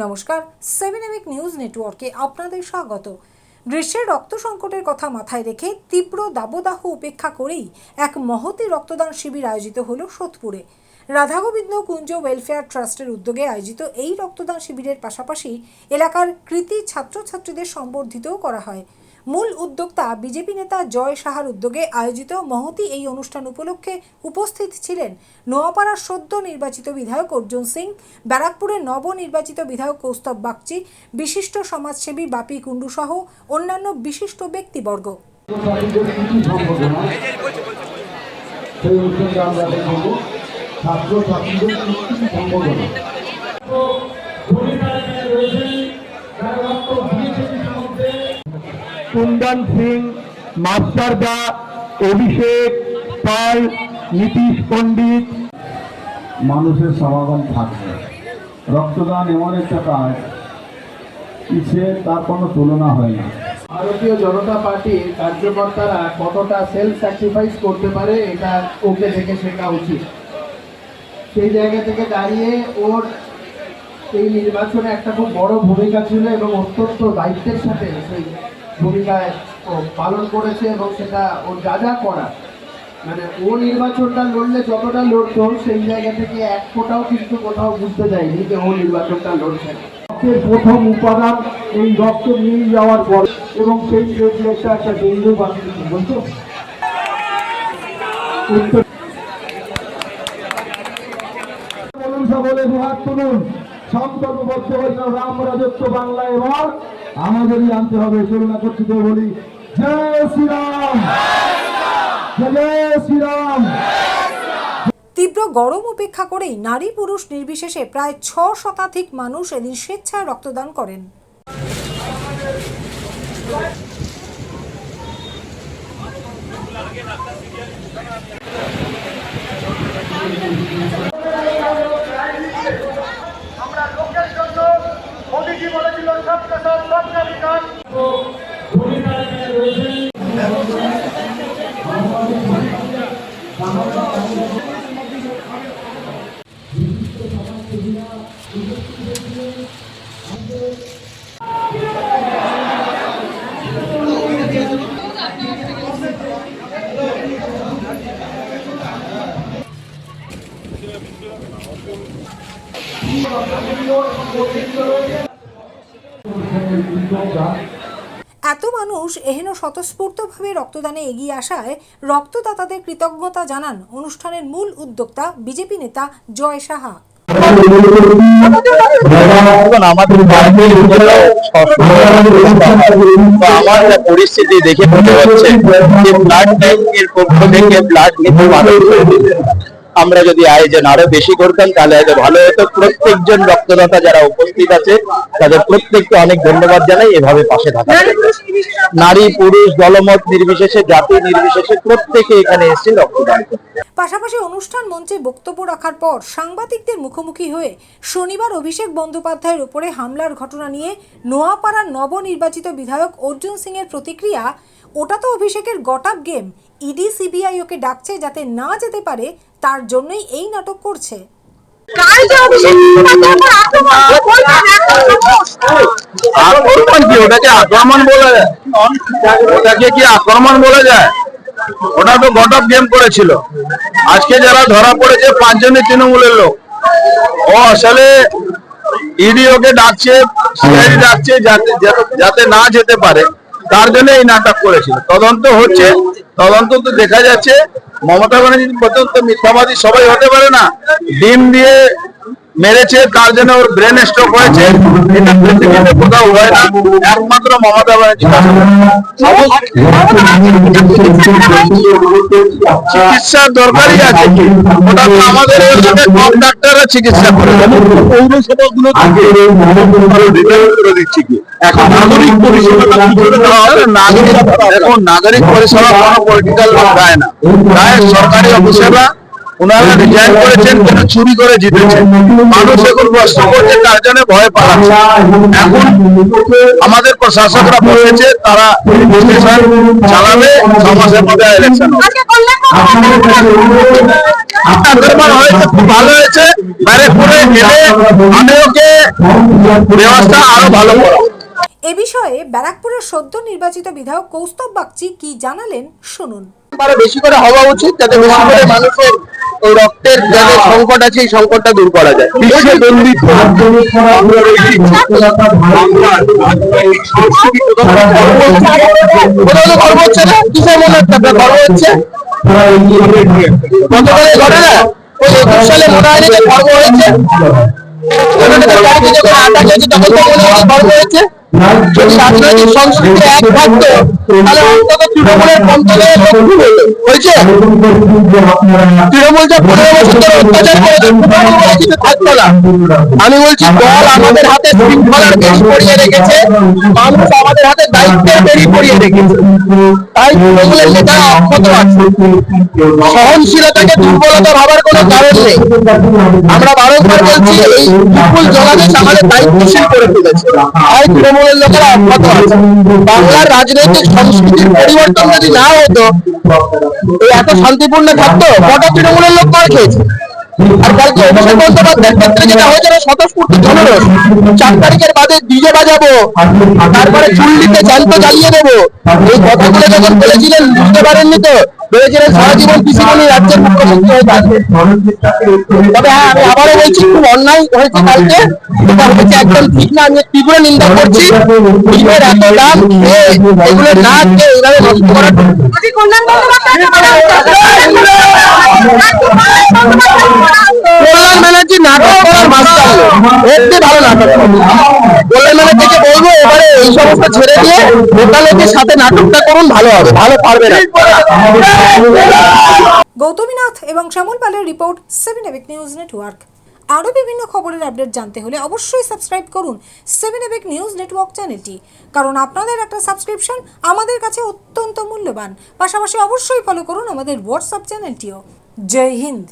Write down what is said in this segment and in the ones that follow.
নমস্কার, 7 নিউজ নেটওয়ার্কে আপনাদের স্বাগত। গ্রীষ্মের রক্ত সংকটের কথা মাথায় রেখে তীব্র দাবদাহ উপেক্ষা করেই এক মহতী রক্তদান শিবির আয়োজিত হলো সোদপুরে। রাধাগোবিন্দ কুঞ্জ ওয়েলফেয়ার ট্রাস্টের উদ্যোগে আয়োজিত এই রক্তদান শিবিরের পাশাপাশি এলাকার কৃতি ছাত্রছাত্রীদের সম্বর্ধিতও করা হয়। মূল উদ্যোক্তা বিজেপি নেতা জয় সাহার উদ্যোগে আয়োজিত মহতী এই অনুষ্ঠান উপলক্ষে উপস্থিত ছিলেন নোয়াপাড়ার সদ্য নির্বাচিত বিধায়ক অর্জুন সিং, ব্যারাকপুরের নবনির্বাচিত বিধায়ক কৌস্তব বাগচি, বিশিষ্ট সমাজসেবী বাপি কুন্ডু সহ অন্যান্য বিশিষ্ট ব্যক্তিবর্গ। কুন্দন সিং, মাস্টারদা, অভিষেক পাল, নীতিশ পণ্ডিত, মানুষের সমাগম থাকবে। রক্তদান এমন একটা কাজ, তার কোনো তুলনা হয় না। ভারতীয় জনতা পার্টির কার্যকর্তারা কতটা সেলফ স্যাক্রিফাইস করতে পারে এটা ওকে দেখে শেখা উচিত। সেই জায়গা থেকে দাঁড়িয়ে ওর এই নির্বাচনে একটা খুব বড় ভূমিকা ছিল এবং অত্যন্ত দায়িত্বের সাথে সেই ভূমিকায় ও পালন করেছে এবং সেটা ওর যা যা করা, মানে ও নির্বাচনটা লড়লে যতটা লড়তো সেই জায়গা থেকে এক ফোঁটাও কিন্তু কোথাও বুঝতে যায়নি যে ও নির্বাচনটা লড়ছে। রক্তের প্রথম উপাদান এই রক্ত নিয়ে যাওয়ার পর এবং সেই প্লেটলেটটা একটা বিন্দু বানিয়ে বলতো সকলে দুহাত তুলুন, সংকল্পবদ্ধ হইল রাম রাজত্ব বাংলায় এবার আমাদেরই আনতে হবে। চলনা করতে বলি জয় শ্রীরাম, জয় শ্রীরাম। তীব্র গরম উপেক্ষা করেই নারী পুরুষ নির্বিশেষে প্রায় 6 শতাধিক মানুষ এদিন স্বেচ্ছায় রক্তদান করেন। আমরা লোকের জন্য মোদীজি বলেছিল সবকা সাথ সবকা বিকাশ। এত মানুষ এহেন স্বতঃস্ফূর্তভাবে রক্তদানে এগিয়ে আসায় রক্তদাতাদের কৃতজ্ঞতা জানান অনুষ্ঠানের মূল উদ্যোক্তা বিজেপি নেতা জয় সাহা। আমার পরিস্থিতি দেখে মনে হচ্ছে যে ব্লাড ব্যাংকের পক্ষ থেকে ব্লাড নিতে মানুষ, আমরা যদি আয়োজন আরো বেশি করতাম তাহলে হয়তো ভালো হতো। প্রত্যেকজন রক্তদাতা যারা উপস্থিত আছে তাদের প্রত্যেককে অনেক ধন্যবাদ জানাই এভাবে পাশে থাকা। নারী পুরুষ দলমত নির্বিশেষে, জাতি নির্বিশেষে প্রত্যেকে এখানে এসে রক্তদান করতে। পাশাপাশি অনুষ্ঠান মঞ্চে বক্তব্য রাখার পর সাংবাদিকদের মুখোমুখি হয়ে শনিবার অভিষেক বন্দ্যোপাধ্যায়ের উপরে হামলার ঘটনা নিয়ে নোয়াপাড়ার নবনির্বাচিত বিধায়ক অর্জুন সিং এর প্রতিক্রিয়া, ওটা তো অভিষেকের গটআপ গেম, ইডি সিবিআই ওকে ডাকছে যাতে না যেতে পারে, তার জন্যই এই নাটক করছে। ওটাকে আক্রমণ বলা যায়? ওটাকে কি আক্রমণ বলা যায়? ওটা তো গটআপ গেম করেছিল। আজকে যারা ধরা পড়েছে 5 জনের তৃণমূলের লোক। ও আসলে ইডি ওকে ডাকছে, সিআইডি ডাকছে যাতে না যেতে পারে, তার জন্য এই নাটক করেছিল। তদন্ত হচ্ছে, তদন্ত তো দেখা যাচ্ছে মমতা ব্যানার্জি পর্যন্ত মিথ্যাবাদী সবাই হতে পারে না। ডিম দিয়ে মেরেছে, তার জন্য ওর ব্রেন স্ট্রোক হয়েছে, এটা পৃথিবীতে কোথাও হয় না, একমাত্র মমতা ব্যানার্জি। চিকিৎসার দরকারই আছে কি? ওটা তো আমাদের কম ডাক্তাররা চিকিৎসা করে। পৌরসভা গুলো দিচ্ছি কি এখন নাগরিক পরিষেবা দেওয়া হবে? নাগরিক পরিষেবা কোনো পলিটিক্যাল লোক দেয় না, দেয় সরকারি অফিসাররা। ওনারা রিজাইন করেছেন, কেন চুরি করে জিতেছেন। মানুষ এখন প্রশ্ন করছে, তার জন্য ভয় পাচ্ছে। এখন আমাদের প্রশাসকরা বলেছে তারা চালাবে, 6 মাসের মধ্যে ইলেকশন হবে। আক্রমণ হয়েছে, খুব ভালো হয়েছে। ব্যারাকপুরে গেলে আমি ওকে ব্যবস্থা আরো ভালো করা। এ বিষয়ে ব্যারাকপুরের সদ্য নির্বাচিত বিধায়ক কৌস্তব বাগচি কি জানালেন শুনুন। আরো বেশি করে হওয়া উচিত, যাতে বেশি করে মানুষের ওই রক্তের যাদের সংকট আছে এই সংকটটা দূর করা যায়। কোথাও তো গর্ব হচ্ছে না, কিসের মনে হচ্ছে আপনার গর্ব হচ্ছে? গতকালের ঘটনা ওই 21 সালে মনে হয়নি যে গর্ব হয়েছে? তখন তো মনে হয় গর্ব হয়েছে। যদি রাজনৈতিক সংস্কৃতির এক থাকতো তাহলে অন্তত তৃণমূলের পঞ্চায়েত হয়েছে। তৃণমূল যে 15 বছর ধরে অত্যাচার করেছে কিছু থাকতো না। আমি বলছি দল আমাদের হাতে শৃঙ্খলার বেরি পড়িয়ে রেখেছে, মানুষ আমাদের হাতে দায়িত্বের বেরি পড়িয়ে রেখেছে। তাই তৃণমূলের নেতারা অক্ষত আছে। সহনশীলতাকে দুর্বলতা ভাবার কোনো কারণ নেই। আমরা বারংবার বলছি এই বিপুল জনাদেশ আমাদের দায়িত্বশীল করে তুলেছে। তাই তৃণমূলের লোকেরা অক্ষত আছে। বাংলার রাজনৈতিক সংস্কৃতির পরিবর্তন যদি না হতো, এত শান্তিপূর্ণ থাকতো। কটা তৃণমূলের লোক মার খেয়েছে। আর কালকে অভিষেক বন্দ্যোপাধ্যায়ের ক্ষেত্রে যেটা হয়েছিল স্বতঃস্ফূর্ত জনরোষ, 4 তারিখের বাদে ডিজে বাজাবো, তারপরে চুল্লিতে জ্যান্ত জ্বালিয়ে দেবো, এই কথাগুলো যখন বলেছিলেন বুঝতে পারেননি তো, ভেবেছিলেন সারা জীবন পিসিমণি রাজ্যের মুখ্যমন্ত্রী হয়ে থাকবে। তবে হ্যাঁ, আমি আবারও বলছি খুব অন্যায় হয়েছে কালকে, এটা হয়েছে একদম ঠিক না। আমি তীব্র নিন্দা করছি। ডিমের এত দাম খেয়ে এগুলো না খেয়ে এইভাবে নষ্ট করার কল্যাণ ব্যানার্জি নাটক করার মাস্টার একটি ভালো নাটক। কল্যাণ ব্যানার্জিকে বলবো এবারে এই সমস্ত ছেড়ে দিয়ে লোকালয়দের সাথে নাটকটা করুন, ভালো হবে। ভালো পারবে না। গৌতমী নাথ এবং শ্যামল পালের রিপোর্ট 7 এপিক নিউজ নেটওয়ার্ক। আরও বিভিন্ন খবরের আপডেট জানতে হলে অবশ্যই সাবস্ক্রাইব করুন 7 এপিক নিউজ নেটওয়ার্ক চ্যানেলটি, কারণ আপনাদের একটা সাবস্ক্রিপশন আমাদের কাছে অত্যন্ত মূল্যবান। পাশাপাশি অবশ্যই ফলো করুন আমাদের হোয়াটসঅ্যাপ চ্যানেলটিও। Jai Hind.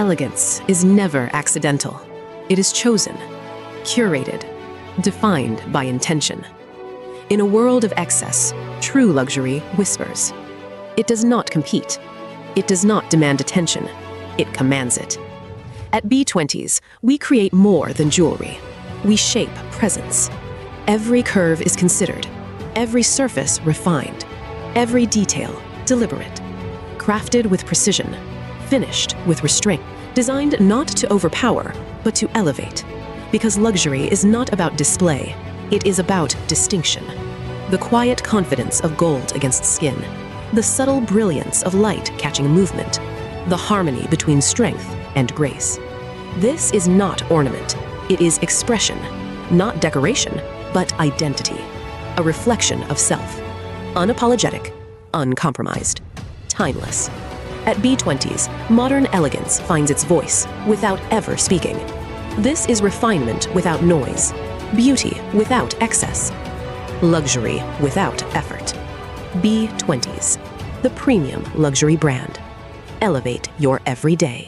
Elegance is never accidental. It is chosen, curated, defined by intention. In a world of excess, true luxury whispers. It does not compete. It does not demand attention. It commands it. At B20s, we create more than jewelry. We shape presence. Every curve is considered, every surface refined, every detail deliberate, crafted with precision, finished with restraint, designed not to overpower, but to elevate. Because luxury is not about display, it is about distinction. The quiet confidence of gold against skin, the subtle brilliance of light catching movement, the harmony between strength and grace. This is not ornament, it is expression, not decoration, but identity, a reflection of self, unapologetic, uncompromised, timeless. At B20s, modern elegance finds its voice without ever speaking. This is refinement without noise, beauty without excess, luxury without effort. B20s, the premium luxury brand. Elevate your everyday.